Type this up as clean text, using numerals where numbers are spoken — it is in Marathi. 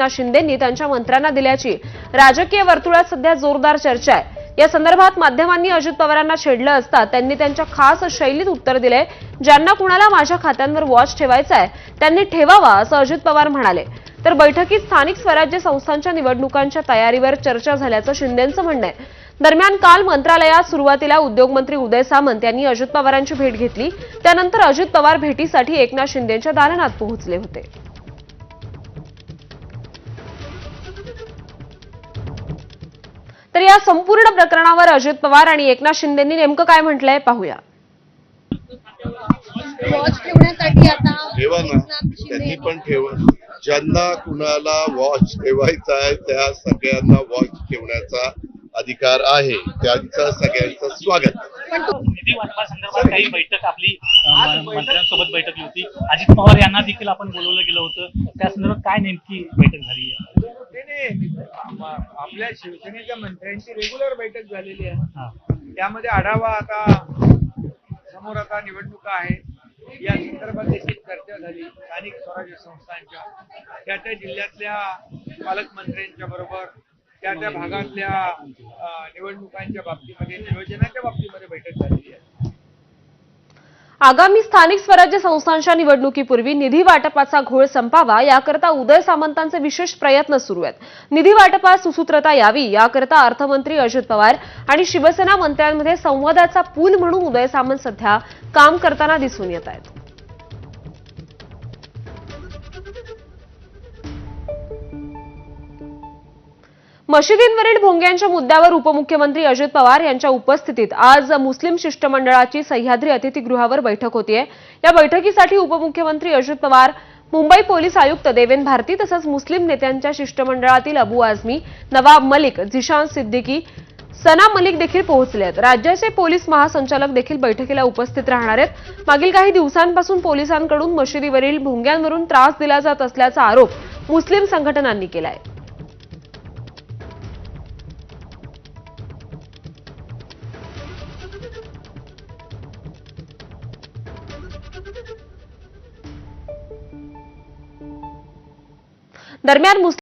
शिंदेंनी त्यांच्या मंत्र्यांना दिल्याची राजकीय वर्तुळात सध्या जोरदार चर्चा आहे। या संदर्भात माध्यमांनी अजित पवारांना छेडलं असता त्यांनी त्यांच्या खास शैलीत उत्तर दिले। ज्यांना कुणाला माझ्या खात्यांवर वॉच ठेवायचा आहे त्यांनी ठेवावा असं अजित पवार म्हणाले। तर बैठकीत स्थानिक स्वराज्य संस्थांच्या निवडणुकांच्या तयारीवर चर्चा झाल्याचं शिंदेंचं म्हणणं आहे। दरम्यान काल मंत्रालयात सुरुवातीला उद्योगमंत्री उदय सामंत यांनी अजित पवारांची भेट घेतली। त्यानंतर अजित पवार भेटीसाठी एकनाथ शिंदेंच्या दालनात पोहोचले होते। तर या संपूर्ण प्रकरणावर अजित पवार आणि एकनाथ शिंदेंनी नेमकं काय म्हटलंय पाहूया। वॉच ठेवण्यासाठी आता ठेवा ना, त्यांनी पण ठेवा। ज्यांना कुणाला वॉच ठेवायचा आहे त्या सगळ्यांना वॉच ठेवण्याचा अधिकार आहे। त्यांचं सगळ्यांचं स्वागत। निधी वाटपासंदर्भात काही बैठक आपली मंत्र्यांसोबत बैठक होती। अजित पवार यांना देखील आपण बोलवलं गेलं होतं। त्या संदर्भात काय नेमकी बैठक झाली आहे? आपल्या शिवसेनेच्या मंत्र्यांची रेग्युलर बैठक झालेली आहे। त्यामध्ये आढावा आता समोर आता निवडणुका आहेत या संदर्भात देखील चर्चा झाली। स्थानिक स्वराज्य संस्थांच्या त्या जिल्ह्यातल्या पालकमंत्र्यांच्या बरोबर त्या भागातल्या निवडणुकांच्या बाबतीमध्ये नियोजनाच्या बाबतीमध्ये बैठक झालेली आहे। आगामी स्थानिक स्वराज्य संस्थांच्या निवडणुकीपूर्वी निधी वाटपाचा घोळ संपावा याकरता उदय सामंतांचे विशेष प्रयत्न सुरू आहेत। निधी वाटपात सुसूत्रता यावी याकरता अर्थमंत्री अजित पवार आणि शिवसेना मंत्र्यांमध्ये संवादाचा पूल म्हणून उदय सामंत सध्या काम करताना दिसून येत आहेत। मशिदींवरील भोंग्यांच्या मुद्द्यावर उपमुख्यमंत्री अजित पवार यांच्या उपस्थितीत आज मुस्लिम शिष्टमंडळाची सह्याद्री अतिथीगृहावर बैठक होतीये। या बैठकीसाठी उपमुख्यमंत्री अजित पवार, मुंबई पोलीस आयुक्त देवेन भारती तसंच मुस्लिम नेत्यांच्या शिष्टमंडळातील अबू आझमी, नवाब मलिक, झिशान सिद्दीकी, सना मलिक देखील पोहोचले आहेत। राज्याचे पोलीस महासंचालक देखील बैठकीला उपस्थित राहणार आहेत। मागील काही दिवसांपासून पोलिसांकडून मशिदीवरील भोंग्यांवरून त्रास दिला जात असल्याचा आरोप मुस्लिम संघटनांनी केलाय। दरम्यान